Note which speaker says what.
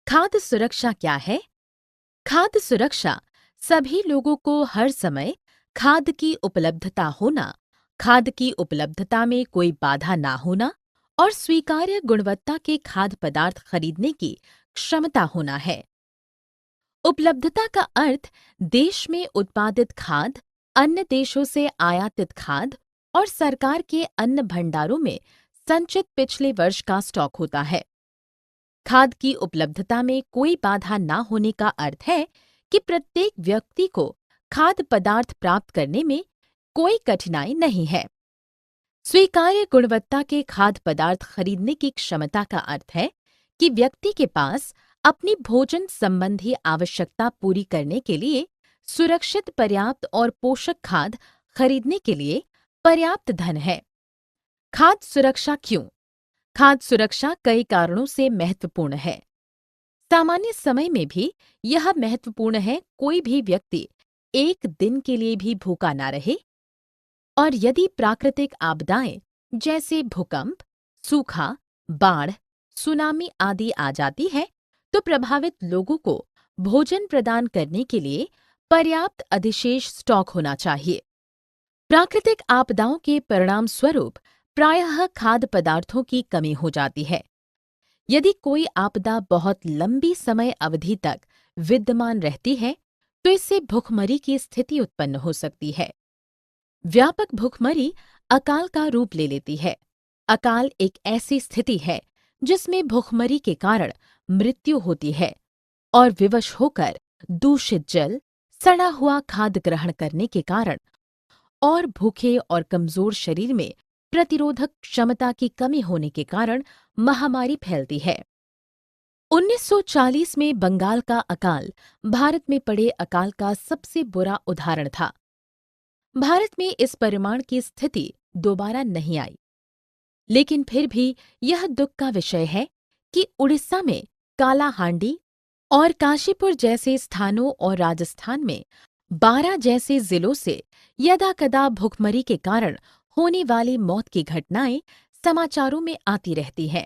Speaker 1: खाद्य सुरक्षा क्या है? खाद्य सुरक्षा सभी लोगों को हर समय खाद्य की उपलब्धता होना, खाद्य की उपलब्धता में कोई बाधा ना होना और स्वीकार्य गुणवत्ता के खाद्य पदार्थ खरीदने की क्षमता होना है। उपलब्धता का अर्थ देश में उत्पादित खाद्य, अन्य देशों से आयातित खाद्य और सरकार के अन्न भंडारों में संचित पिछले वर्ष का स्टॉक होता है। खाद्य की उपलब्धता में कोई बाधा न होने का अर्थ है कि प्रत्येक व्यक्ति को खाद्य पदार्थ प्राप्त करने में कोई कठिनाई नहीं है। स्वीकार्य गुणवत्ता के खाद्य पदार्थ खरीदने की क्षमता का अर्थ है कि व्यक्ति के पास अपनी भोजन संबंधी आवश्यकता पूरी करने के लिए सुरक्षित, पर्याप्त और पोषक खाद्य खरीदने के लिए पर्याप्त धन है। खाद्य सुरक्षा क्यों? खाद्य सुरक्षा कई कारणों से महत्वपूर्ण है। सामान्य समय में भी यह महत्वपूर्ण है कोई भी व्यक्ति एक दिन के लिए भी भूखा ना रहे, और यदि प्राकृतिक आपदाएं जैसे भूकंप, सूखा, बाढ़, सुनामी आदि आ जाती है तो प्रभावित लोगों को भोजन प्रदान करने के लिए पर्याप्त अधिशेष स्टॉक होना चाहिए। प्राकृतिक आपदाओं के परिणाम स्वरूप प्रायः खाद्य पदार्थों की कमी हो जाती है। यदि कोई आपदा बहुत लंबी समय अवधि तक विद्यमान रहती है तो इससे भुखमरी की स्थिति उत्पन्न हो सकती है। व्यापक भुखमरी अकाल का रूप ले लेती है। अकाल एक ऐसी स्थिति है जिसमें भुखमरी के कारण मृत्यु होती है और विवश होकर दूषित जल, सड़ा हुआ खाद्य ग्रहण करने के कारण और भूखे और कमजोर शरीर में प्रतिरोधक क्षमता की कमी होने के कारण महामारी फैलती है। 1940 में बंगाल का अकाल भारत में पड़े अकाल का सबसे बुरा उदाहरण था। भारत में इस परिमाण की स्थिति दोबारा नहीं आई, लेकिन फिर भी यह दुख का विषय है कि उड़ीसा में कालाहांडी और काशीपुर जैसे स्थानों और राजस्थान में 12 जैसे जिलों से यदाकदा भुखमरी के कारण होने वाली मौत की घटनाएं समाचारों में आती रहती हैं।